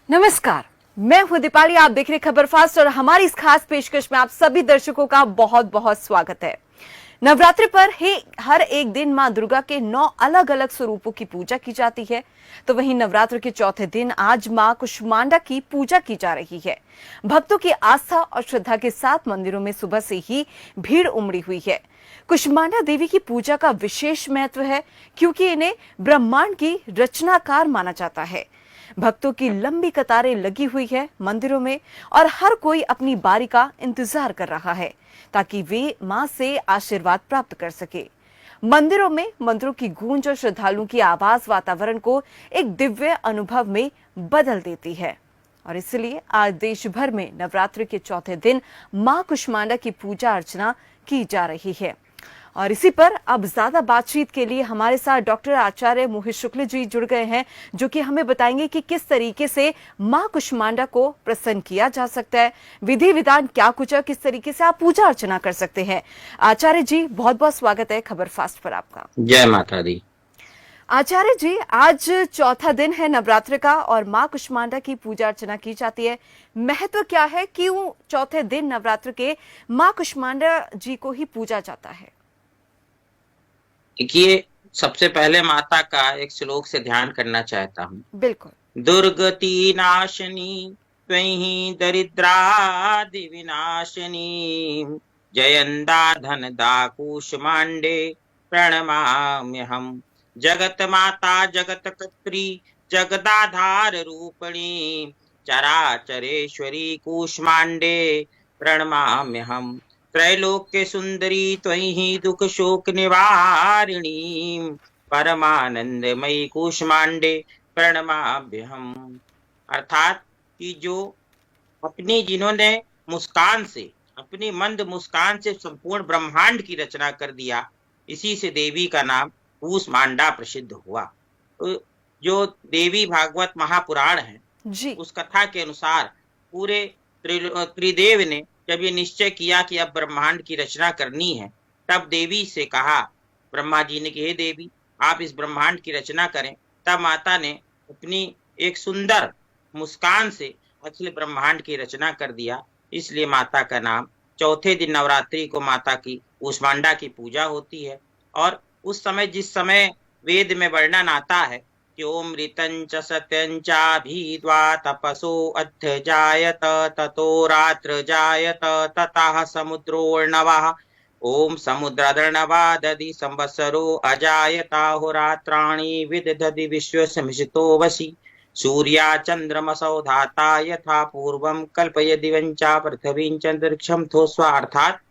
नमस्कार, मैं हूं दीपाली। आप देख रहे खबर फास्ट और हमारी इस खास पेशकश में आप सभी दर्शकों का बहुत बहुत स्वागत है। नवरात्रि पर ही हर एक दिन मां दुर्गा के 9 अलग अलग स्वरूपों की पूजा की जाती है। तो वहीं नवरात्र के चौथे दिन आज मां कुष्मांडा की पूजा की जा रही है। भक्तों की आस्था और श्रद्धा के साथ मंदिरों में सुबह से ही भीड़ उमड़ी हुई है। कुष्मांडा देवी की पूजा का विशेष महत्व है क्योंकि इन्हें ब्रह्मांड की रचनाकार माना जाता है। भक्तों की लंबी कतारें लगी हुई है मंदिरों में और हर कोई अपनी बारी का इंतजार कर रहा है ताकि वे मां से आशीर्वाद प्राप्त कर सके। मंदिरों में मंत्रों की गूंज और श्रद्धालुओं की आवाज वातावरण को एक दिव्य अनुभव में बदल देती है और इसलिए आज देश भर में नवरात्रि के चौथे दिन मां कुष्मांडा की पूजा अर्चना की जा रही है। और इसी पर अब ज्यादा बातचीत के लिए हमारे साथ डॉक्टर आचार्य मोहित शुक्ल जी जुड़ गए हैं, जो कि हमें बताएंगे कि किस तरीके से मां कुष्मांडा को प्रसन्न किया जा सकता है, विधि विधान क्या कुछ है, किस तरीके से आप पूजा अर्चना कर सकते हैं। आचार्य जी, बहुत बहुत स्वागत है खबर फास्ट पर आपका। जय माता दी। आचार्य जी, आज चौथा दिन है नवरात्र का और मां कुष्मांडा की पूजा अर्चना की जाती है। महत्व क्या है, क्यों चौथे दिन नवरात्र के मां कुष्मांडा जी को ही पूजा जाता है? देखिए, सबसे पहले माता का एक श्लोक से ध्यान करना चाहता हूँ। बिल्कुल। दुर्गति नाशनी त्वयि दरिद्रादि विनाशनी जयंदा धनदा कूष्मांडे प्रणमाम्यहम्। जगत माता जगत कर्त्री जगदाधार रूपिणी चराचरेश्वरी कूष्मांडे प्रणमाम्यहम्। त्रैलोक्य सुंदरी त्वयि दुख शोक निवारिणी परमानंदमयी कूष्मांडे प्रणमाभ्यहम्। अर्थात कि जो जिन्होंने मुस्कान से, अपनी मंद मुस्कान से संपूर्ण ब्रह्मांड की रचना कर दिया, इसी से देवी का नाम कूष्मांडा प्रसिद्ध हुआ। तो जो देवी भागवत महापुराण है जी। उस कथा के अनुसार पूरे त्रिदेव ने जब ये निश्चय किया कि अब ब्रह्मांड की रचना करनी है, तब देवी से कहा, ब्रह्मा जी ने कि हे देवी, आप इस ब्रह्मांड की रचना करें। तब माता ने अपनी एक सुंदर मुस्कान से अखिल ब्रह्मांड की रचना कर दिया। इसलिए माता का नाम चौथे दिन नवरात्रि को माता की कूष्मांडा की पूजा होती है। और उस समय जिस समय वेद में वर्णन आता है कि ओम ऋतं च सत्यं चाभिद्वा तपसो अध्य जायत ततो रात्र जायत ततः समुद्रोर्णवः ओम समुद्रर्णवा दधि संवत्सरो अजायताहोरात्राणि विदधति विश्वसमिषितो वसि सूर्या चंद्रमसौ धाता यथा पूर्वं कल्पय दिवं च पृथ्वीं च अंतरिक्षं थोस्वा। अर्थात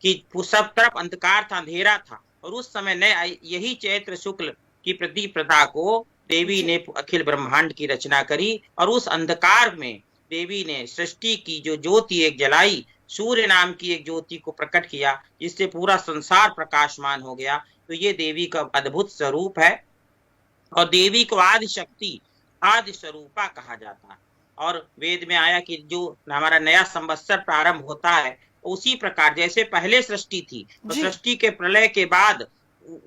कि सब तरफ अंधकार था, अंधेरा था, और उस समय ने यही चैत्र शुक्ल की प्रतिपदा को देवी ने अखिल ब्रह्मांड की रचना करी और उस अंधकार में देवी ने सृष्टि की जो ज्योति एक जलाई, सूर्य नाम की एक ज्योति को प्रकट किया, जिससे पूरा संसार प्रकाशमान हो गया। तो ये देवी का अद्भुत स्वरूप है और देवी को आदि शक्ति आदि स्वरूपा कहा जाता है। और वेद में आया कि जो हमारा नया संवत्सर प्रारंभ होता है, उसी प्रकार जैसे पहले सृष्टि थी तो सृष्टि के प्रलय के बाद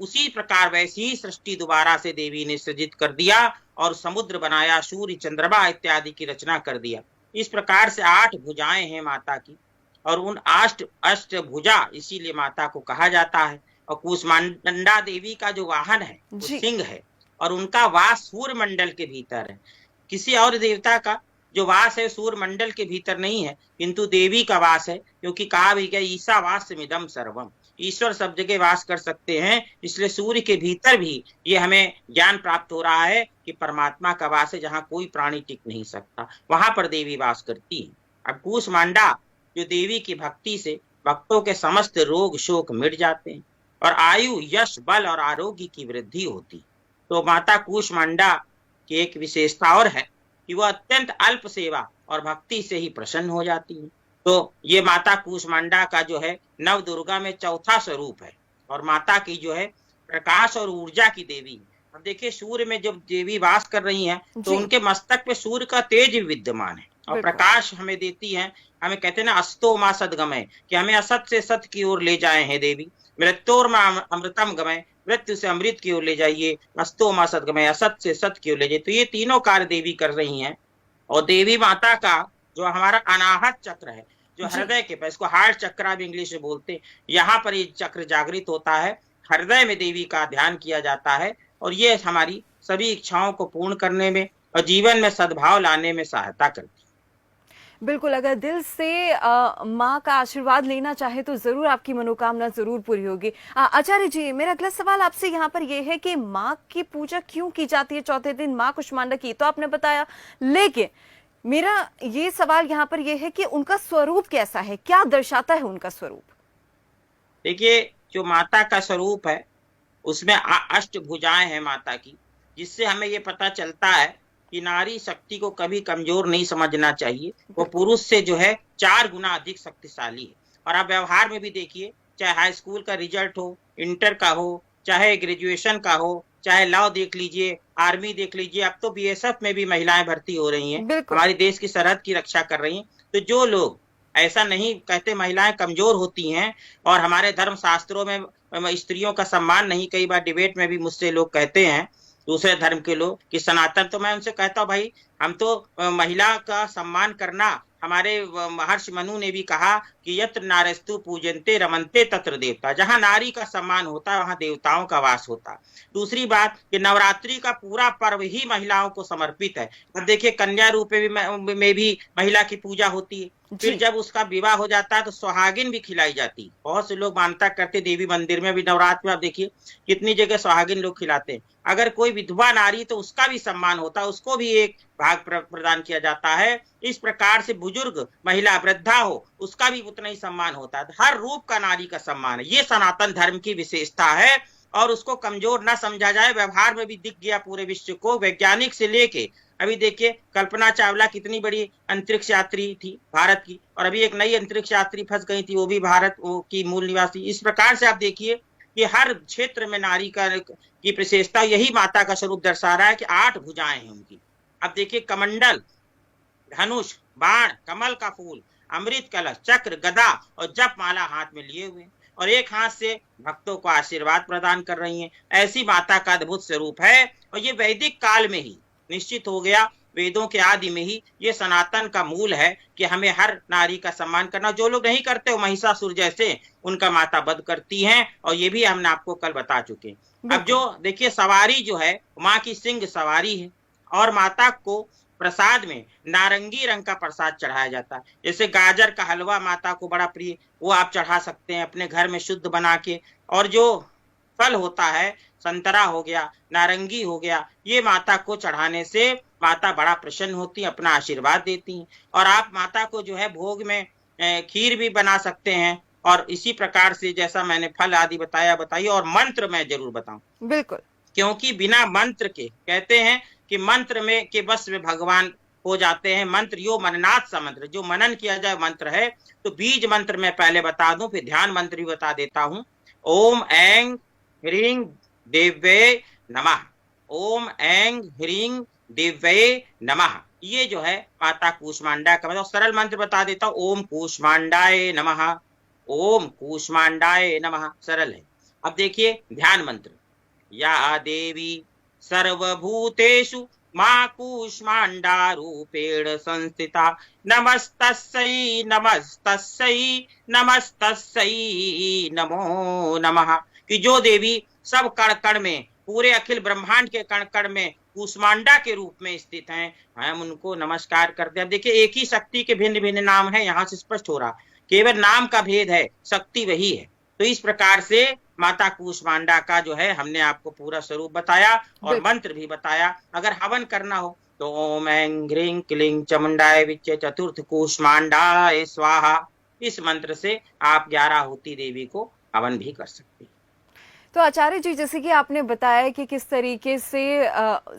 उसी प्रकार वैसी ही सृष्टि दोबारा से देवी ने सृजित कर दिया और समुद्र बनाया, सूर्य चंद्रमा इत्यादि की रचना कर दिया। इस प्रकार से 8 भुजाएं हैं माता की और उन अष्ट भुजा इसीलिए माता को कहा जाता है। और कूष्मांडा देवी का जो वाहन है वो सिंह है और उनका वास सूर्य मंडल के भीतर है। किसी और देवता का जो वास है सूर्य मंडल के भीतर नहीं है, किंतु देवी का वास है, क्योंकि कहा भी गया ईसा वासमिदं सर्वम, ईश्वर सब जगह वास कर सकते हैं। इसलिए सूर्य के भीतर भी ये हमें ज्ञान प्राप्त हो रहा है कि परमात्मा का वास है, जहाँ कोई प्राणी टिक नहीं सकता, वहां पर देवी वास करती है। अब कूष्मांडा जो देवी की भक्ति से भक्तों के समस्त रोग शोक मिट जाते हैं और आयु यश बल और आरोग्य की वृद्धि होती। तो माता कूष्मांडा की एक विशेषता और है कि वह अत्यंत अल्प सेवा और भक्ति से ही प्रसन्न हो जाती है। तो ये माता कूष्मांडा का जो है नव दुर्गा में चौथा स्वरूप है और माता की जो है प्रकाश और ऊर्जा की देवी। अब देखिए, सूर्य में जब देवी वास कर रही हैं तो उनके मस्तक पे सूर्य का तेज विद्यमान है और प्रकाश हमें देती है। हमें कहते हैं ना, अस्तो मां सदगमय, कि हमें असत से सत की ओर ले जाए हैं देवी। मृत्योर मां अमृतम गमय, मृत्यु से अमृत की ओर ले जाइए। अस्तो मां सदगमय, असत से सत की ओर ले जाइए। तो ये तीनों कार्य देवी कर रही हैं और देवी माता का जो हमारा अनाहत चक्र है, जो जी। हृदय के पास, इसको हार्ट चक्र भी इंग्लिश में बोलते हैं, यहाँ पर ये चक्र जागृत होता है। हृदय में देवी का ध्यान किया जाता है और ये हमारी सभी इच्छाओं को पूर्ण करने में और जीवन में सद्भाव लाने में सहायता करती है। बिल्कुल, अगर दिल से माँ का आशीर्वाद लेना चाहे तो ज़रूर आपकी मनोकामना ज़रूर पूरी होगी। आचार्य जी, मेरा अगला सवाल आपसे यहाँ पर ये है कि माँ की पूजा क्यों की जाती है चौथे दिन? माँ कुष्मांडा की तो आपने बताया, लेकिन मेरा ये सवाल यहाँ पर ये है कि उनका स्वरूप कैसा है? क्या दर्शाता है उनका स्वरूप? देखिए, जो माता का स्वरूप है उसमें अष्टभुजाएं हैं माता की, जिससे हमें ये पता चलता है कि नारी शक्ति को कभी कमजोर नहीं समझना चाहिए। वो पुरुष से जो है 4 गुना अधिक शक्तिशाली है। और आप व्यवहार में भी देखिए, चाहे हाई स्कूल का रिजल्ट हो, इंटर का हो, चाहे ग्रेजुएशन का हो, चाहे लॉ देख लीजिए, आर्मी देख लीजिए, अब तो बीएसएफ में भी महिलाएं भर्ती हो रही हैं, बिल्कुल। हमारे देश की सरहद की रक्षा कर रही हैं। तो जो लोग ऐसा नहीं कहते महिलाएं कमजोर होती हैं, और हमारे धर्म शास्त्रों में स्त्रियों का सम्मान नहीं, कई बार डिबेट में भी मुझसे लोग कहते हैं, दूसरे धर्म के लोग, कि सनातन, तो मैं उनसे कहता हूँ भाई, हम तो महिला का सम्मान करना, हमारे महर्षि मनु ने भी कहा कि यत्र नारेस्तु पूजन्ते रमन्ते तत्र देवता, जहां नारी का सम्मान होता है वहां देवताओं का वास होता है। दूसरी बात कि नवरात्रि का पूरा पर्व ही महिलाओं को समर्पित है। अब देखिए, कन्या रूप में भी महिला की पूजा होती है। फिर जी। जब उसका विवाह हो जाता है तो सुहागिन भी खिलाई जाती है। बहुत से लोग मानता करते, देवी मंदिर में भी नवरात्र में आप देखिए कितनी जगह सुहागिन लोग खिलाते हैं। अगर कोई विधवा नारी तो उसका भी सम्मान होता है, उसको भी एक भाग प्रदान किया जाता है। इस प्रकार से बुजुर्ग महिला वृद्धा हो उसका भी उतना ही सम्मान होता है। हर रूप का नारी का सम्मान है, ये सनातन धर्म की विशेषता है और उसको कमजोर ना समझा जाए। व्यवहार में भी दिख गया पूरे विश्व को, वैज्ञानिक से लेके अभी देखिए, कल्पना चावला कितनी बड़ी अंतरिक्ष यात्री थी भारत की, और अभी एक नई अंतरिक्ष यात्री फंस गई थी, वो भी भारत की मूल निवासी। इस प्रकार से आप देखिए कि हर क्षेत्र में नारी की विशेषता, यही माता का स्वरूप दर्शा रहा है कि 8 भुजाएं हैं उनकी। अब देखिए, कमंडल, धनुष, बाण, कमल का फूल, अमृत कलश, चक्र, गदा और जप माला हाथ में लिए हुए, और एक हाथ से भक्तों को आशीर्वाद प्रदान कर रही हैं। ऐसी माता का अद्भुत स्वरूप है, और ये वैदिक काल में ही निश्चित हो गया, वेदों के आदि में ही ये सनातन का मूल है कि हमें हर नारी का सम्मान करना। जो लोग नहीं करते वो महिषासुर जैसे उनका माता वध करती हैं, और ये भी हमने आपको कल बता चुके। अब जो देखिए, सवारी जो है माँ की सिंह सवारी है, और माता को प्रसाद में नारंगी रंग का प्रसाद चढ़ाया जाता है। जैसे गाजर का हलवा माता को बड़ा प्रिय, वो आप चढ़ा सकते हैं अपने घर में शुद्ध बना के। और जो फल होता है, संतरा हो गया, नारंगी हो गया, ये माता को चढ़ाने से माता बड़ा प्रसन्न होती है, अपना आशीर्वाद देती हैं। और आप माता को जो है भोग में खीर भी बना सकते हैं, और इसी प्रकार से जैसा मैंने फल आदि बताइए। और मंत्र मैं जरूर बताऊं, बिल्कुल। क्योंकि बिना मंत्र के, कहते हैं कि मंत्र में के बस में भगवान हो जाते हैं। मंत्र यो मननाथ सा मंत्र, जो मनन किया जाए मंत्र है। तो बीज मंत्र मैं पहले बता दूं, फिर ध्यान मंत्र भी बता देता हूं। ओम ऐं ह्रीं देव्ये नमः, ओम ऐं ह्रीं देव्ये नमः। ये जो है माता कूष्मांडा का मतलब सरल मंत्र बता देता हूं। ओम कूष्मांडाय नमः, ओम कूष्मांडाय नमः, सरल है। अब देखिए ध्यान मंत्र, या देवी सर्वभूतेषु मां कूष्मांडा रूपेण संस्थिता, नमस्तस्यै नमस्तस्यै नमस्तस्यै नमो नमः। कि जो देवी सब कण कण में, पूरे अखिल ब्रह्मांड के कण कण में कूष्मांडा के रूप में स्थित हैं, हम उनको नमस्कार करते हैं। देखिए, एक ही शक्ति के भिन्न भिन्न नाम है, यहाँ से स्पष्ट हो रहा, केवल नाम का भेद है, शक्ति वही है। तो इस प्रकार से माता कूष्मांडा का जो है हमने आपको पूरा स्वरूप बताया और मंत्र भी बताया। अगर हवन करना हो तो ओम ऐं ह्रीं क्लीं चामुंडाय विच्चे चतुर्थ कूष्मांडाय स्वाहा, इस मंत्र से आप 11 होती देवी को हवन भी कर सकते हैं। तो आचार्य जी, जैसे कि आपने बताया कि किस तरीके से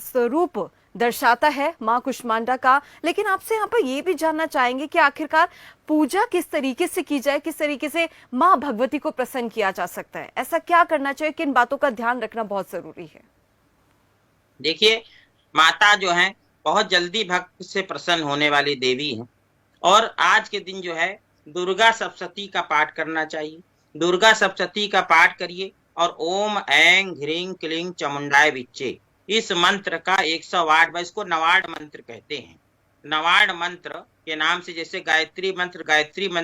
स्वरूप दर्शाता है माँ कुष्मांडा का, लेकिन आपसे यहाँ पर ये भी जानना चाहेंगे कि आखिरकार पूजा किस तरीके से की जाए, किस तरीके से माँ भगवती को प्रसन्न किया जा सकता है, ऐसा क्या करना चाहिए, किन बातों का ध्यान रखना बहुत जरूरी है? देखिए, माता जो है बहुत जल्दी भक्त से प्रसन्न होने वाली देवी है, और आज के दिन जो है दुर्गा सप्तशती का पाठ करना चाहिए। दुर्गा सप्तशती का पाठ करिए, और ओम ऐं ह्रीं क्लीं चामुंडाय विच्चे, इस मंत्र का 108 बार, इसको नवाड मंत्र कहते हैं, नवाड मंत्र के नाम से, जैसे गायत्री मंत्र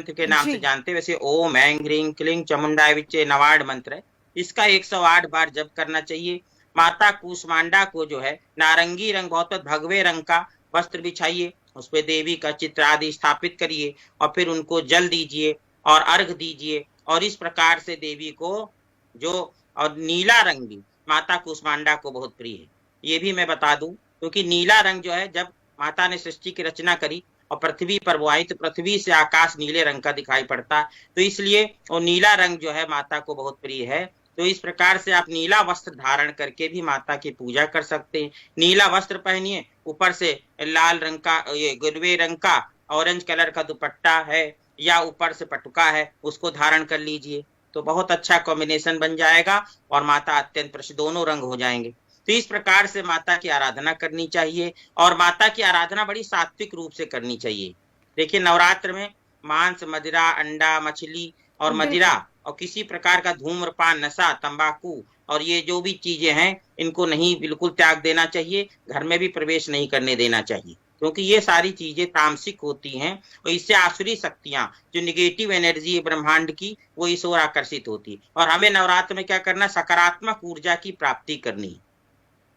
के नाम से जी जानते हैं, वैसे ओम ऐं ह्रीं क्लीं चामुंडाय विच्चे नवाड मंत्र है। इसका 108 बार जप करना चाहिए। माता कूष्मांडा को जो है नारंगी रंग, बहुत भगवे रंग का वस्त्र बिछाइए, उस पे देवी का चित्र आदि स्थापित करिए और फिर उनको जल दीजिए और अर्घ दीजिए। और इस प्रकार से देवी को जो, और नीला रंग भी माता कूष्मांडा को बहुत प्रिय है, ये भी मैं बता दूं, क्योंकि नीला रंग जो है, जब माता ने सृष्टि की रचना करी और पृथ्वी पर वो आई तो पृथ्वी से आकाश नीले रंग का दिखाई पड़ता है, तो इसलिए वो नीला रंग जो है माता को बहुत प्रिय है। तो इस प्रकार से आप नीला वस्त्र धारण करके भी माता की पूजा कर सकते हैं। नीला वस्त्र पहनिए, ऊपर से लाल रंग का, ये गुलवे रंग का ऑरेंज कलर का दुपट्टा है या ऊपर से पटुका है, उसको धारण कर लीजिए, तो बहुत अच्छा कॉम्बिनेशन बन जाएगा और माता अत्यंत प्रसन्न, दोनों रंग हो जाएंगे। तो इस प्रकार से माता की आराधना करनी चाहिए और माता की आराधना बड़ी सात्विक रूप से करनी चाहिए। देखिए, नवरात्र में मांस, मदिरा, अंडा, मछली और मदिरा बिल्कुल और किसी प्रकार का धूम्रपान, नशा, तंबाकू और ये जो भी चीजें हैं, इनको नहीं, बिल्कुल त्याग देना चाहिए। घर में भी प्रवेश नहीं करने देना चाहिए, क्योंकि ये सारी चीजें तामसिक होती हैं और इससे आसुरी शक्तियां, जो निगेटिव एनर्जी है ब्रह्मांड की, वो इस ओर आकर्षित होती है। और हमें नवरात्र में क्या करना, सकारात्मक ऊर्जा की प्राप्ति करनी है।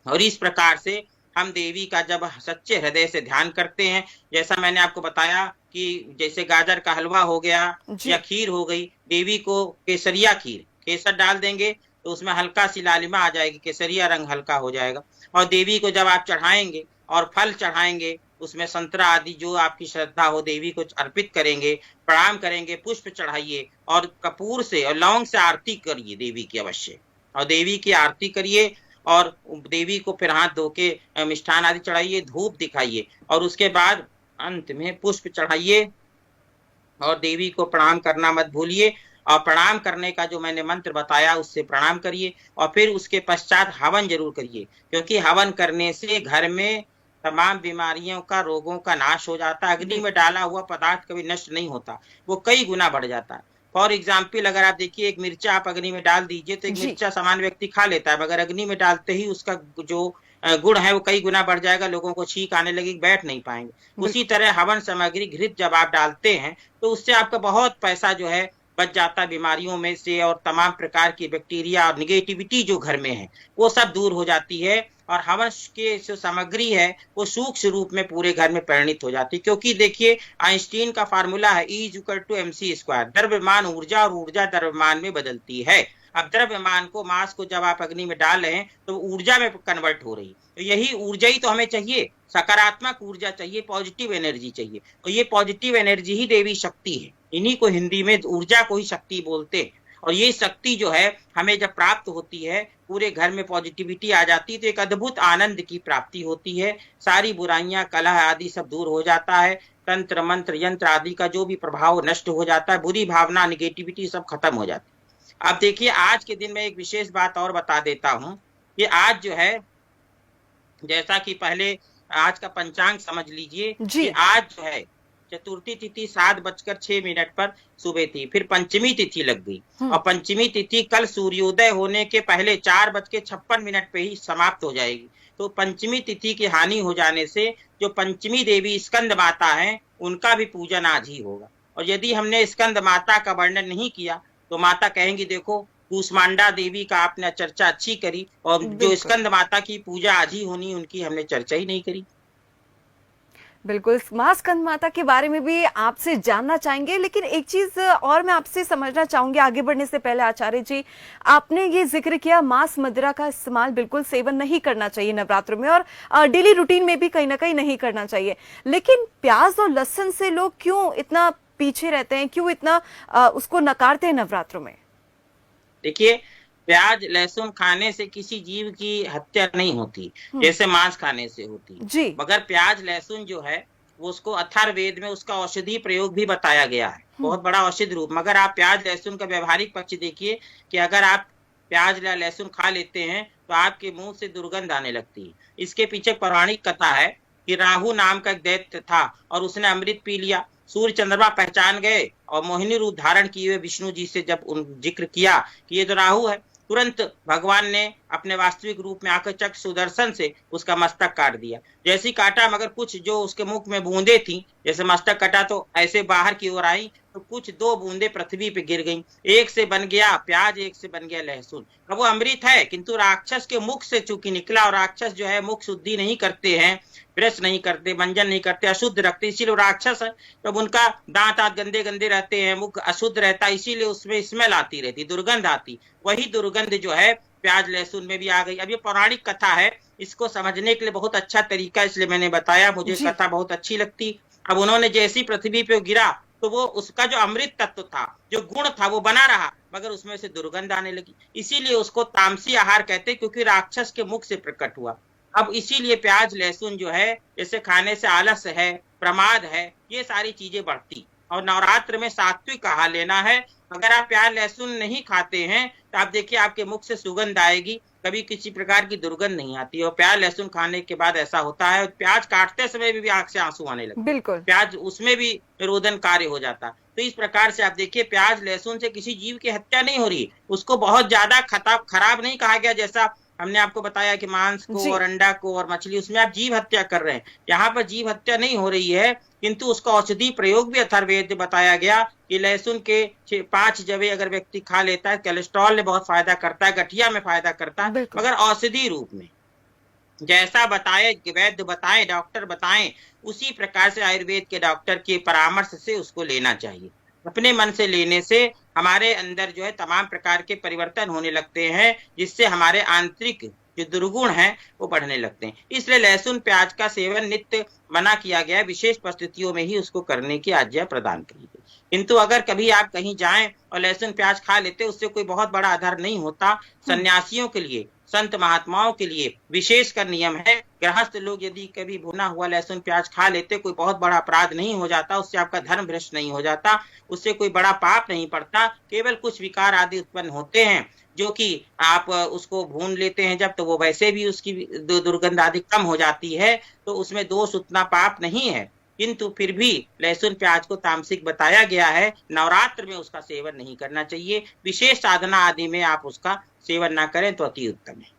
और इस प्रकार से हम देवी का जब सच्चे हृदय से ध्यान करते हैं, जैसा मैंने आपको बताया कि जैसे गाजर का हलवा हो गया या जी खीर हो गई, देवी को केसरिया खीर, केसर डाल देंगे तो उसमें हल्का सी लालिमा आ जाएगी, केसरिया रंग हल्का हो जाएगा। और देवी को जब आप चढ़ाएंगे और फल चढ़ाएंगे, उसमें संतरा आदि जो आपकी श्रद्धा हो, देवी को अर्पित करेंगे, प्रणाम करेंगे, पुष्प चढ़ाइए और कपूर से और लौंग से आरती करिए देवी की अवश्य। और देवी की आरती करिए और देवी को फिर हाथ धो के मिष्ठान आदि चढ़ाइए, धूप दिखाइए और उसके बाद अंत में पुष्प चढ़ाइए और देवी को प्रणाम करना मत भूलिए। और प्रणाम करने का जो मैंने मंत्र बताया उससे प्रणाम करिए और फिर उसके पश्चात हवन जरूर करिए, क्योंकि हवन करने से घर में तमाम बीमारियों का, रोगों का नाश हो जाता है। अग्नि में डाला हुआ पदार्थ कभी नष्ट नहीं होता, वो कई गुना बढ़ जाता है। फॉर एग्जाम्पल, अगर आप देखिए, एक मिर्चा आप अग्नि में डाल दीजिए तो एक जी मिर्चा सामान्य व्यक्ति खा लेता है, मगर अग्नि में डालते ही उसका जो गुण है वो कई गुना बढ़ जाएगा, लोगों को छींक आने लगेगी, बैठ नहीं पाएंगे। उसी बिल्कुल तरह हवन सामग्री घृत जब आप डालते हैं तो उससे आपका बहुत पैसा जो है बच जाता है बीमारियों में से, और तमाम प्रकार की बैक्टीरिया और निगेटिविटी जो घर में है वो सब दूर हो जाती है। और हवन की जो सामग्री है वो सूक्ष्म रूप में पूरे घर में परिणित हो जाती है, क्योंकि देखिए, आइंस्टीन का फार्मूला है E=mc², द्रव्यमान ऊर्जा और ऊर्जा द्रव्यमान में बदलती है। अब द्रव्यमान को, मास को जब आप अग्नि में डाल रहे हैं तो ऊर्जा में कन्वर्ट हो रही है, तो यही ऊर्जा ही तो हमें चाहिए, सकारात्मक ऊर्जा चाहिए, पॉजिटिव एनर्जी चाहिए। और ये पॉजिटिव एनर्जी ही देवी शक्ति है, इन्हीं को हिंदी में ऊर्जा को ही शक्ति बोलते हैं। और ये शक्ति जो है हमें जब प्राप्त होती है, पूरे घर में पॉजिटिविटी आ जाती है, तो एक अद्भुत आनंद की प्राप्ति होती है। सारी बुराइयां, कलह आदि सब दूर हो जाता है, तंत्र मंत्र यंत्र आदि का जो भी प्रभाव नष्ट हो जाता है, बुरी भावना, निगेटिविटी सब खत्म हो जाती है। अब देखिए, आज के दिन में एक विशेष बात और बता देता हूं कि आज जो है, जैसा कि पहले आज का पंचांग समझ लीजिए जी कि आज जो है चतुर्थी तिथि 7:06 पर सुबह थी, फिर पंचमी तिथि लग गई और पंचमी तिथि कल सूर्योदय होने के पहले 4:56 पे ही समाप्त हो जाएगी। तो पंचमी तिथि की हानि हो जाने से जो पंचमी देवी स्कंद माता है, उनका भी पूजन आज ही होगा। और यदि हमने स्कंद माता का वर्णन नहीं किया तो माता कहेंगी, देखो कूष्मांडा देवी का आपने चर्चा अच्छी करी और जो बिल्कुल स्कंद माता की पूजा आज ही होनी, उनकी हमने चर्चा ही नहीं करी। बिल्कुल मां स्कंद माता के बारे में भी आपसे जानना चाहेंगे, लेकिन एक चीज और मैं आपसे समझना चाहूंगी आगे बढ़ने से पहले। आचार्य जी, आपने ये जिक्र किया मांस मदिरा का इस्तेमाल बिल्कुल सेवन नहीं करना चाहिए नवरात्र में, और डेली रूटीन में भी कहीं ना कहीं नहीं करना चाहिए, लेकिन प्याज और लहसुन से लोग क्यों इतना पीछे रहते हैं, क्यों इतना उसको नकारते हैं नवरात्रों में? देखिए, प्याज लहसुन खाने से किसी जीव की हत्या नहीं होती जैसे मांस खाने से होती, जी मगर प्याज लहसुन जो है वो, उसको अथर्ववेद में उसका औषधि प्रयोग भी बताया गया है, बहुत बड़ा औषधि रूप। मगर आप प्याज लहसुन का व्यवहारिक पक्ष देखिए कि अगर आप प्याज या लहसुन खा लेते हैं तो आपके मुंह से दुर्गंध आने लगती है। इसके पीछे पौराणिक कथा है कि राहु नाम का एक दैत्य था और उसने अमृत पी लिया। सूर्य चंद्रमा पहचान गए और मोहिनी रूप धारण किए हुए विष्णु जी से जब उन जिक्र किया कि ये तो राहु है, तुरंत भगवान ने अपने वास्तविक रूप में आकर चक्र सुदर्शन से उसका मस्तक काट दिया। जैसी काटा, मगर कुछ जो उसके मुख में बूंदे थी, जैसे मस्तक कटा तो ऐसे बाहर की ओर आई, तो कुछ 2 बूंदे पृथ्वी पे गिर गईं। एक से बन गया प्याज, एक से बन गया लहसुन। अब वो अमृत है, किंतु राक्षस के मुख से चूंकि निकला, और राक्षस जो है मुख शुद्धि नहीं करते हैं, ब्रश नहीं करते, मंजन नहीं करते, अशुद्ध रखते, इसीलिए वो राक्षस है। तब उनका दांत आंत गंदे गंदे रहते हैं, मुख अशुद्ध रहता है, इसीलिए उसमें स्मेल आती रहती, दुर्गंध आती। वही दुर्गंध जो है प्याज लहसुन में भी आ गई। अब ये पौराणिक कथा है, इसको समझने के लिए बहुत अच्छा तरीका, इसलिए मैंने बताया, मुझे जी। कथा बहुत अच्छी लगती। अब उन्होंने जैसी पृथ्वी पे गिरा, तो वो उसका जो अमृत तत्व था, जो गुण था, वो बना रहा, मगर उसमें से दुर्गंध आने लगी। इसीलिए उसको तामसी आहार कहते, क्योंकि राक्षस के मुख से प्रकट हुआ। अब इसीलिए प्याज लहसुन जो है, जैसे खाने से आलस है, प्रमाद है, ये सारी चीजें बढ़ती। और नवरात्र में सात्विक आहार लेना है। अगर आप प्याज लहसुन नहीं खाते हैं तो आप देखिए आपके मुख से सुगंध आएगी, कभी किसी प्रकार की दुर्गंध नहीं आती। और प्याज लहसुन खाने के बाद ऐसा होता है, प्याज काटते समय भी आंख से आंसू आने लगते, बिल्कुल। प्याज उसमें भी निरोधन कार्य हो जाता। तो इस प्रकार से आप देखिए प्याज लहसुन से किसी जीव की हत्या नहीं हो रही, उसको बहुत ज्यादा खराब नहीं कहा गया। जैसा हमने आपको बताया कि मांस को और अंडा को और मछली, उसमें आप जीव हत्या कर रहे हैं, यहाँ पर जीव हत्या नहीं हो रही है, किंतु उसका औषधि प्रयोग भी अथर्ववेद बताया गया कि लहसुन के 5 जवे अगर व्यक्ति खा लेता है, कोलेस्ट्रॉल में बहुत फायदा करता है, गठिया में फायदा करता है, मगर औषधि रूप में। जैसा बताए वैद्य बताएं, डॉक्टर बताएं, उसी प्रकार से आयुर्वेद के डॉक्टर के परामर्श से उसको लेना चाहिए। अपने मन से लेने से हमारे अंदर जो है तमाम प्रकार के परिवर्तन होने लगते हैं, जिससे हमारे आंतरिक जो दुर्गुण हैं वो बढ़ने लगते हैं। इसलिए लहसुन प्याज का सेवन नित्य मना किया गया है, विशेष परिस्थितियों में ही उसको करने की आज्ञा प्रदान की गई। किंतु अगर कभी आप कहीं जाएं और लहसुन प्याज खा लेते, उससे कोई बहुत बड़ा आधार नहीं होता। सन्यासियों के लिए, संत महात्माओं के लिए विशेषकर नियम है। गृहस्थ लोग यदि कभी भुना हुआ लहसुन प्याज खा लेते, कोई बहुत बड़ा अपराध नहीं हो जाता, उससे आपका धर्म भ्रष्ट नहीं हो जाता, उससे कोई बड़ा पाप नहीं पड़ता। केवल कुछ विकार आदि उत्पन्न होते हैं, जो कि आप उसको भून लेते हैं जब, तो वो वैसे भी उसकी दुर्गंध आदि कम हो जाती है, तो उसमें दोष उतना पाप नहीं है। किंतु फिर भी लहसुन प्याज को तामसिक बताया गया है, नवरात्र में उसका सेवन नहीं करना चाहिए। विशेष साधना आदि में आप उसका सेवन ना करें तो अति उत्तम है।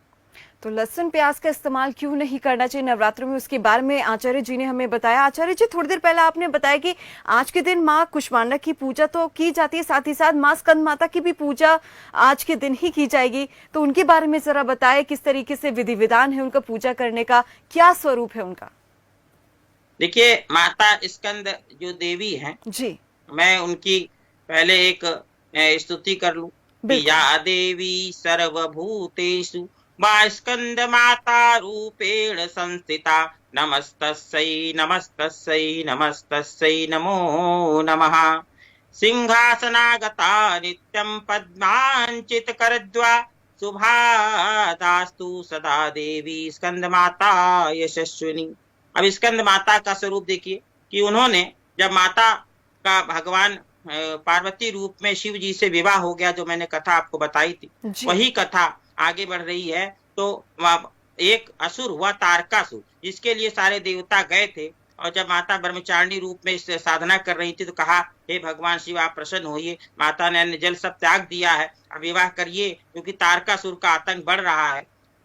तो लहसुन प्याज का इस्तेमाल क्यों नहीं करना चाहिए नवरात्र में, उसके बारे में आचार्य जी ने हमें बताया। आचार्य जी, थोड़ी देर पहले आपने बताया कि आज के दिन माँ कुष्मांडा की पूजा तो की जाती है, साथ ही साथ माँ स्कंद माता की भी पूजा आज के दिन ही की जाएगी, तो उनके बारे में जरा बताएं, किस तरीके से विधि विधान है उनका पूजा करने का, क्या स्वरूप है उनका। देखिए, माता स्कंद जो देवी हैं जी, मैं उनकी पहले एक स्तुति कर लूं। या देवी सर्वभूतेषु मा स्कंद माता रूपेण संस्थिता, नमस्तस्यै नमस्तस्यै नमस्तस्यै नमो नमः। सिंहासनागता नित्यं पद्मांचित करद्वा, शुभादास्तु सदा देवी स्कंद माता यशस्विनी। अब स्कंद माता का स्वरूप देखिए कि उन्होंने जब माता का भगवान पार्वती रूप में शिव जी से विवाह हो गया, जो मैंने कथा आपको बताई थी, वही कथा आगे बढ़ रही है। तो एक असुर हुआ तारकासुर, जिसके लिए सारे देवता गए थे, और जब माता ब्रह्मचारिणी रूप में साधना कर रही थी तो कहा, हे भगवान शिव आप प्रसन्न होइए, माता ने अन्न जल सब त्याग दिया है, अब विवाह करिए, क्योंकि तारकासुर का आतंक बढ़ रहा है।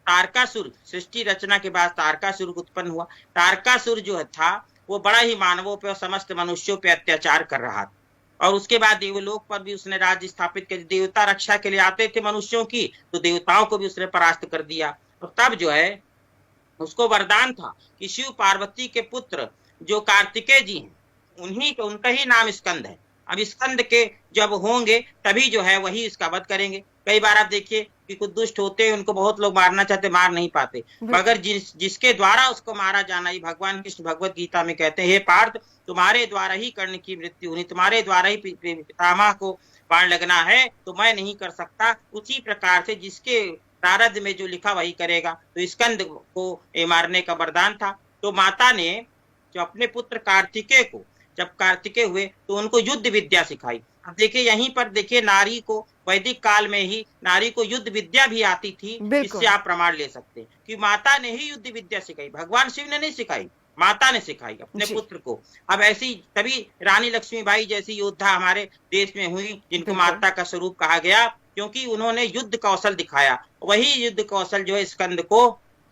तारकासुर, सृष्टि रचना के बाद तारकासुर उत्पन्न हुआ। तारकासुर जो था वो बड़ा ही मानवों पे और समस्त मनुष्यों पे अत्याचार कर रहा था, और उसके बाद देवलोक पर भी उसने राज्य स्थापित कर, देवता रक्षा के लिए आते थे मनुष्यों की, तो देवताओं को भी उसने परास्त कर दिया। और तब जो है उसको वरदान था कि शिव पार्वती के पुत्र जो कार्तिकेय जी हैं, उनका ही नाम स्कंद है। अब स्कंद के जब होंगे तभी जो है वही इसका वध करेंगे। कई बार आप देखिए कि कुछ दुष्ट होते हैं, उनको बहुत लोग मारना चाहते, मार नहीं पाते, मगर जिसके द्वारा उसको मारा जाना, ये भगवान कृष्ण भगवत गीता में कहते हैं, हे पार्थ तुम्हारे द्वारा ही कर्ण की मृत्यु हुई, तुम्हारे द्वारा ही पितामह को बाण लगना है, तो मैं नहीं कर सकता। उसी प्रकार से जिसके प्रारब्ध में जो लिखा वही करेगा। तो स्कंद को मारने का वरदान था। तो माता ने जो अपने पुत्र कार्तिकेय को, जब कार्तिकेय हुए तो उनको युद्ध विद्या सिखाई। अब देखिए यहीं पर देखिए, नारी को वैदिक काल में ही नारी को युद्ध विद्या भी आती थी। इससे आप प्रमाण ले सकते हैं कि माता ने ही युद्ध विद्या सिखाई, भगवान शिव ने नहीं सिखाई, माता ने सिखाई अपने पुत्र को। अब ऐसी तभी रानी लक्ष्मीबाई जैसी योद्धा हमारे देश में हुई, जिनको माता का स्वरूप कहा गया। क्योंकि उन्होंने युद्ध कौशल दिखाया। वही युद्ध कौशल जो है स्कंद को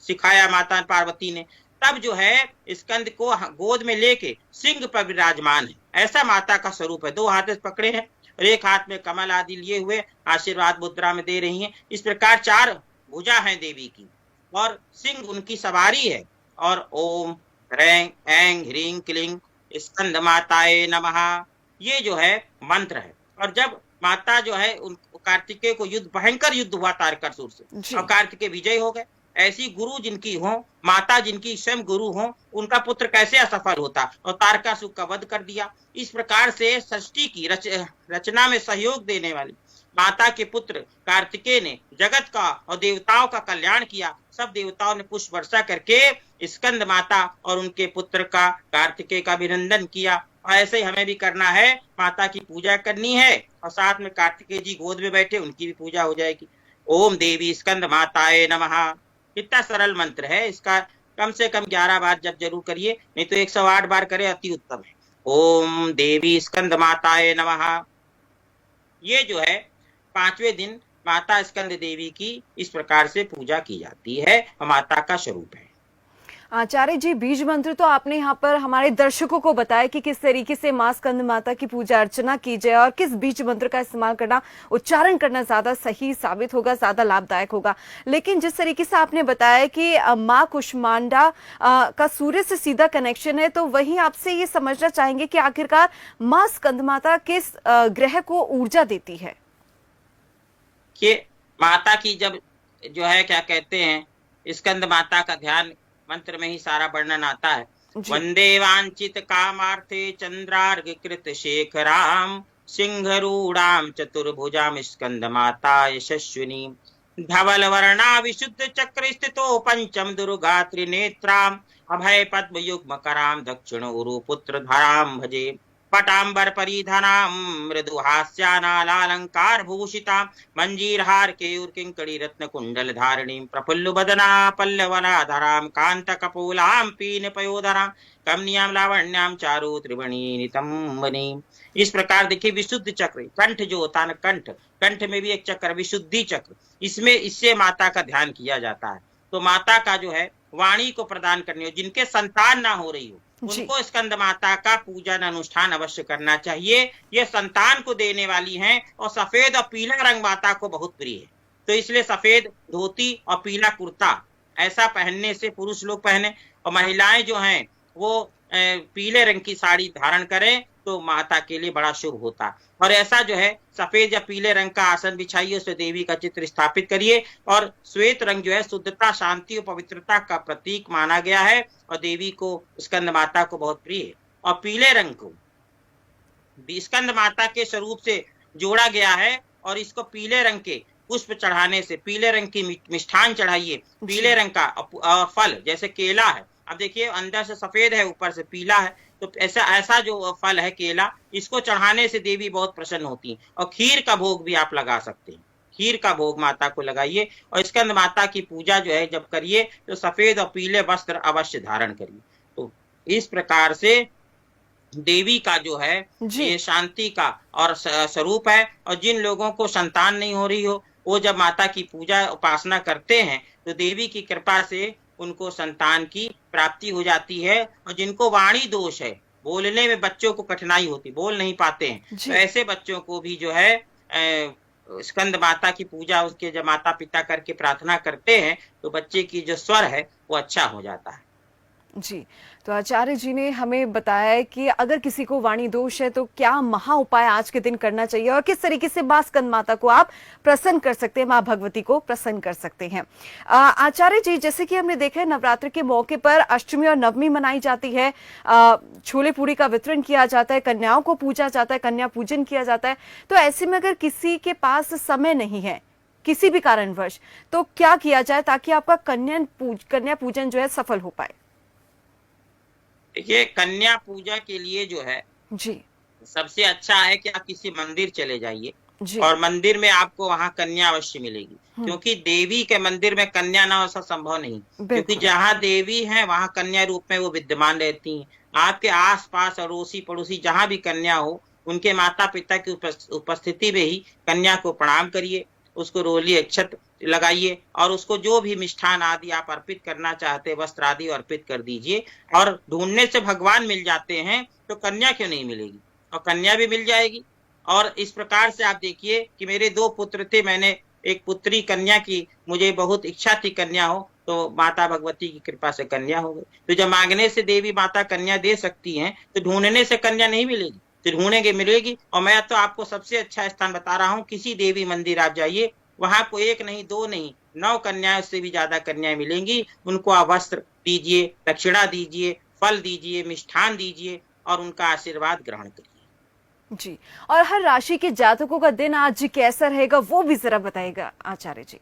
सिखाया माता पार्वती ने। तब जो है स्कंद को गोद में लेके सिंह पर विराजमान है। ऐसा माता का स्वरूप है। 2 हाथ से पकड़े हैं और एक हाथ में कमल आदि लिए हुए आशीर्वाद मुद्रा में दे रही हैं। इस प्रकार 4 भुजा हैं देवी की और सिंह उनकी सवारी है। और ओम ह्रैं ऐं ह्रीं क्लीं स्कंद माताए नमः, ये जो है मंत्र है। और जब माता जो है उन कार्तिकेय को भयंकर युद्ध हुआ तारकासुर से और कार्तिकेय विजय हो गए। ऐसी गुरु जिनकी हो, माता जिनकी स्वयं गुरु हो, उनका पुत्र कैसे असफल होता और तारकासुर का वध कर दिया। इस प्रकार से सृष्टि की रचना में सहयोग देने वाली माता के पुत्र कार्तिकेय ने जगत का और देवताओं का कल्याण किया। सब देवताओं ने पुष्प वर्षा करके स्कंद माता और उनके पुत्र का कार्तिकेय का अभिनंदन किया। और ऐसे ही हमें भी करना है, माता की पूजा करनी है और साथ में कार्तिकेय जी गोद में बैठे उनकी भी पूजा हो जाएगी। ओम देवी स्कंद माताए नमः। कितना सरल मंत्र है, इसका कम से कम 11 बार जब जरूर करिए, नहीं तो 108 बार करे अति उत्तम है। ओम देवी स्कंद माताए नमः। ये जो है 5वें दिन माता स्कंद देवी की इस प्रकार से पूजा की जाती है और माता का स्वरूप है। आचार्य जी, बीज मंत्र तो आपने यहाँ पर हमारे दर्शकों को बताया कि किस तरीके से मां स्कंद माता की पूजा अर्चना की जाए और किस बीज मंत्र का इस्तेमाल करना, उच्चारण करना ज्यादा सही साबित होगा, ज्यादा लाभदायक होगा। लेकिन जिस तरीके से आपने बताया कि मां कुष्मांडा का सूर्य से सीधा कनेक्शन है, तो वहीं आपसे ये समझना चाहेंगे कि आखिरकार मां स्कंद माता किस ग्रह को ऊर्जा देती है? कि माता की जब जो है क्या कहते हैं, स्कंद माता का ध्यान मंत्र में ही सारा वर्णन आता है। वंदे वांछित कामार्थे चंद्रार्घ कृत शेखराम सिंहरूढ़ाम चतुर्भुजाम स्कंद माता यशस्विनी धवल वर्णा विशुद्ध चक्र स्थितो पंचम दुर्गा त्रिनेत्राम अभय पद्म युग्म कराम दक्षिण उरु पुत्र धराम भजे पटांबर परिधानाम मृदु हास्यानालंकार भूषिता मंजीरहार केयूर किंकड़ी रत्न कुंडल धारिणी प्रफुल्ल बदना पल्लवनाधराम कांत कपोलाम पीन पयोधराम कमनियाम लावण्याम चारु त्रिवणी नितंबनी। इस प्रकार देखिए विशुद्ध चक्र, कंठ जो होता है, कंठ में भी एक चक्र विशुद्धि चक्र, इसमें इससे माता का ध्यान किया जाता है। तो माता का जो है वाणी को प्रदान करनी हो, जिनके संतान ना हो रही हो उनको स्कंद माता का पूजन अनुष्ठान अवश्य करना चाहिए। ये संतान को देने वाली हैं और सफेद और पीला रंग माता को बहुत प्रिय है। तो इसलिए सफेद धोती और पीला कुर्ता ऐसा पहनने से पुरुष लोग पहने और महिलाएं जो हैं वो पीले रंग की साड़ी धारण करें तो माता के लिए बड़ा शुभ होता। और ऐसा जो है सफेद या पीले रंग का आसन बिछाइए, उसमें देवी का चित्र स्थापित करिए। और श्वेत रंग जो है शुद्धता, शांति और पवित्रता का प्रतीक माना गया है और देवी को, स्कंद माता को बहुत प्रिय है। और पीले रंग को स्कंद माता के स्वरूप से जोड़ा गया है और इसको पीले रंग के पुष्प चढ़ाने से, पीले रंग की मिष्ठान चढ़ाइए, पीले रंग का फल जैसे केला है, अब देखिए अंदर से सफेद है ऊपर से पीला है, तो ऐसा जो फल है केला, इसको चढ़ाने से देवी बहुत प्रसन्न होती है। और खीर का भोग भी आप लगा सकते हैं, खीर का भोग माता को लगाइए। और स्कंद माता की पूजा जो है जब करिए तो सफेद और पीले वस्त्र अवश्य धारण करिए। तो इस प्रकार से देवी का जो है ये शांति का और स्वरूप है। और जिन लोगों को संतान नहीं हो रही हो वो जब माता की पूजा उपासना करते हैं तो देवी की कृपा से उनको संतान की प्राप्ति हो जाती है। और जिनको वाणी दोष है, बोलने में बच्चों को कठिनाई होती, बोल नहीं पाते हैं, तो ऐसे बच्चों को भी जो है स्कंद माता की पूजा उसके जब माता पिता करके प्रार्थना करते हैं तो बच्चे की जो स्वर है वो अच्छा हो जाता है। जी, तो आचार्य जी ने हमें बताया कि अगर किसी को वाणी दोष है तो क्या महा उपाय आज के दिन करना चाहिए और किस तरीके से मां स्कंद माता को आप प्रसन्न कर सकते हैं, मां भगवती को प्रसन्न कर सकते हैं। आचार्य जी, जैसे कि हमने देखा है नवरात्र के मौके पर अष्टमी और नवमी मनाई जाती है, छोले पूरी का वितरण किया जाता है, कन्याओं को पूजा जाता है, कन्या पूजन किया जाता है। तो ऐसे में अगर किसी के पास समय नहीं है किसी भी कारणवश, तो क्या किया जाए ताकि आपका कन्या पूजन जो है सफल हो पाए? देखिए, कन्या पूजा के लिए जो है जी सबसे अच्छा है कि आप किसी मंदिर चले जाइए और मंदिर में आपको वहां कन्या अवश्य मिलेगी, क्योंकि देवी के मंदिर में कन्या ना हो ऐसा संभव नहीं, क्योंकि जहाँ देवी है वहां कन्या रूप में वो विद्यमान रहती हैं। आपके आसपास अड़ोसी पड़ोसी जहाँ भी कन्या हो उनके माता पिता की उपस्थिति में ही कन्या को प्रणाम करिए उसको रोली अक्षत लगाइए और उसको जो भी मिष्ठान आदि आप अर्पित करना चाहते वस्त्र आदि अर्पित कर दीजिए। और ढूंढने से भगवान मिल जाते हैं तो कन्या क्यों नहीं मिलेगी, और कन्या भी मिल जाएगी। और इस प्रकार से आप देखिए कि मेरे 2 पुत्र थे, मैंने एक पुत्री कन्या की, मुझे बहुत इच्छा थी कन्या हो, तो माता भगवती की कृपा से कन्या हो गई। तो जब मांगने से देवी माता कन्या दे सकती हैं तो ढूंढने से कन्या नहीं मिलेगी, तो ढूंढेंगे मिलेगी। और मैं तो आपको सबसे अच्छा स्थान बता रहा हूँ, किसी देवी मंदिर आप जाइए, वहां को 1 नहीं 2 नहीं 9 कन्याएं, उससे भी ज्यादा कन्याएं मिलेंगी। उनको आप वस्त्र दीजिए, दक्षिणा दीजिए, फल दीजिए, मिष्ठान दीजिए और उनका आशीर्वाद ग्रहण करिए। जी, और हर राशि के जातकों का दिन आज कैसा रहेगा वो भी जरा बताइएगा आचार्य जी।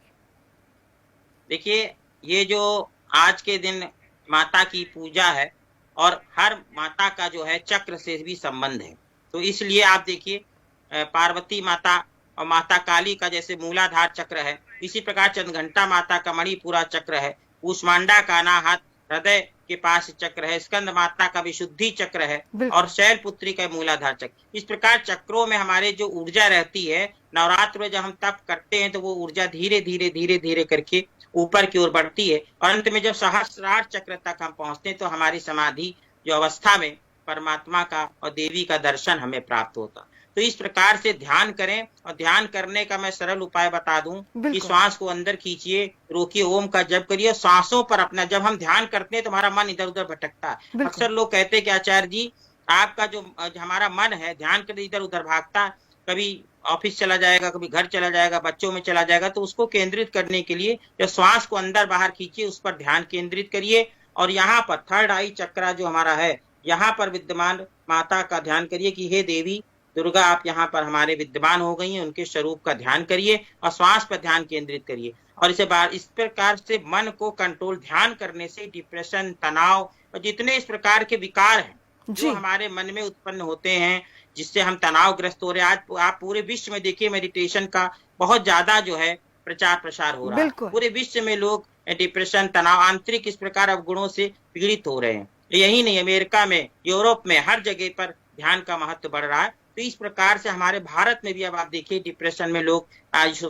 देखिए, ये जो आज के दिन माता की पूजा है और हर माता का जो है चक्र से भी संबंध है, तो इसलिए आप देखिए पार्वती माता और माता काली का जैसे मूलाधार चक्र है, इसी प्रकार चंद्रघंटा माता का मणिपुरा चक्र है, कूष्मांडा का अनाहत हृदय के पास चक्र है, स्कंद माता का विशुद्धि चक्र है और शैलपुत्री का मूलाधार चक्र। इस प्रकार चक्रों में हमारे जो ऊर्जा रहती है, नवरात्र में जब हम तप करते हैं तो वो ऊर्जा धीरे धीरे धीरे धीरे करके ऊपर की ओर बढ़ती है और अंत में जब सहस्रार चक्र तक हम पहुंचते हैं तो हमारी समाधि जो अवस्था में परमात्मा का और देवी का दर्शन हमें प्राप्त होता। तो इस प्रकार से ध्यान करें, और ध्यान करने का मैं सरल उपाय बता दूं कि श्वास को अंदर खींचिए, रोकिए, ओम का जप करिए, सांसों पर अपना, जब हम ध्यान करते हैं तो हमारा मन इधर उधर भटकता है। अक्सर लोग कहते हैं कि आचार्य जी आपका जो हमारा मन है ध्यान करते इधर उधर भागता, कभी ऑफिस चला जाएगा, कभी घर चला जाएगा, बच्चों में चला जाएगा। तो उसको केंद्रित करने के लिए जब श्वास को अंदर बाहर खींचिए, उस पर ध्यान केंद्रित करिए और यहाँ पर थर्ड आई चक्रा जो हमारा है, यहाँ पर विद्यमान माता का ध्यान करिए कि हे देवी दुर्गा आप यहाँ पर हमारे विद्यमान हो गई हैं, उनके स्वरूप का ध्यान करिए और श्वास पर ध्यान केंद्रित करिए। और इस प्रकार से मन को कंट्रोल, ध्यान करने से डिप्रेशन, तनाव और जितने इस प्रकार के विकार हैं जो हमारे मन में उत्पन्न होते हैं, जिससे हम तनावग्रस्त हो रहे हैं। आज आप पूरे विश्व में देखिए मेडिटेशन का बहुत ज्यादा जो है प्रचार प्रसार हो रहा है, पूरे विश्व में लोग डिप्रेशन, तनाव, आंतरिक इस प्रकार अवगुणों से पीड़ित हो रहे हैं। यही नहीं, अमेरिका में, यूरोप में, हर जगह पर ध्यान का महत्व बढ़ रहा है। तो इस प्रकार से हमारे भारत में भी अब आप देखिए डिप्रेशन में लोग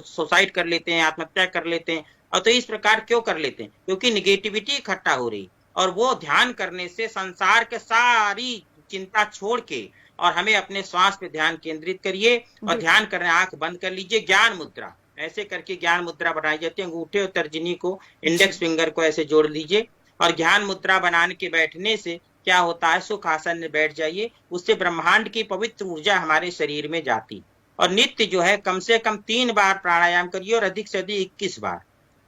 सुसाइड कर लेते हैं, आत्महत्या कर लेते हैं। और तो इस प्रकार क्यों कर लेते हैं? क्योंकि निगेटिविटी इकट्ठा हो रही, और वो ध्यान करने से संसार के सारी चिंता छोड़ के और हमें अपने श्वास पे ध्यान केंद्रित करिए और ध्यान करने, आंख बंद कर लीजिए, ज्ञान मुद्रा ऐसे करके ज्ञान मुद्रा बनाई जाती है। अंगूठे और तर्जनी को, इंडेक्स फिंगर को ऐसे जोड़ लीजिए और ज्ञान मुद्रा बनाने के बैठने से क्या होता है, सुख आसन में बैठ जाइए, उससे ब्रह्मांड की पवित्र ऊर्जा हमारे शरीर में जाती। और नित्य जो है कम से कम 3 बार प्राणायाम करिए और अधिक से अधिक 21 बार,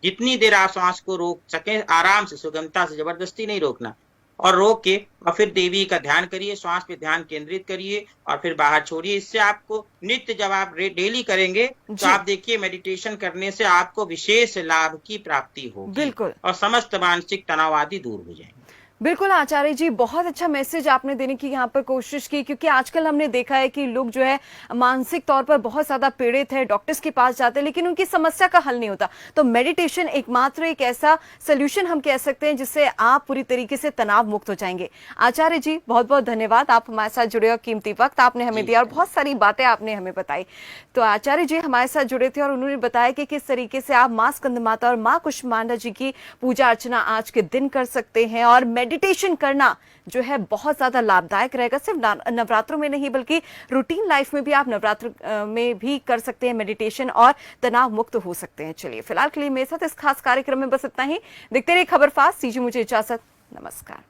जितनी देर आप श्वास को रोक सके आराम से, सुगमता से, जबरदस्ती नहीं रोकना, और रोक के और फिर देवी का ध्यान करिए, श्वास पे ध्यान केंद्रित करिए और फिर बाहर छोड़िए। इससे आपको नित्य जब आप डेली करेंगे तो आप देखिए मेडिटेशन करने से आपको विशेष लाभ की प्राप्ति होगी और समस्त मानसिक तनाव आदि दूर हो जाएंगे। बिल्कुल आचार्य जी, बहुत अच्छा मैसेज आपने देने की यहाँ पर कोशिश की, क्योंकि आजकल हमने देखा है कि लोग जो है मानसिक तौर पर बहुत ज्यादा पीड़ित है, डॉक्टर्स के पास जाते हैं लेकिन उनकी समस्या का हल नहीं होता। तो मेडिटेशन एकमात्र एक ऐसा सोल्यूशन हम कह सकते हैं जिससे आप पूरी तरीके से तनाव मुक्त हो जाएंगे। आचार्य जी बहुत बहुत धन्यवाद, आप हमारे साथ जुड़े और कीमती वक्त आपने हमें दिया और बहुत सारी बातें आपने हमें बताई। तो आचार्य जी हमारे साथ जुड़े थे और उन्होंने बताया कि किस तरीके से आप मां स्कंद माता और मां कुष्मांडा जी की पूजा अर्चना आज के दिन कर सकते हैं, और मेडिटेशन करना जो है बहुत ज्यादा लाभदायक रहेगा। सिर्फ नवरात्रों में नहीं बल्कि रूटीन लाइफ में भी आप नवरात्र में भी कर सकते हैं मेडिटेशन और तनाव मुक्त हो सकते हैं। चलिए फिलहाल के लिए मेरे साथ इस खास कार्यक्रम में बस इतना ही। देखते रहिए खबर फास्ट, दीजिए मुझे इजाजत, नमस्कार।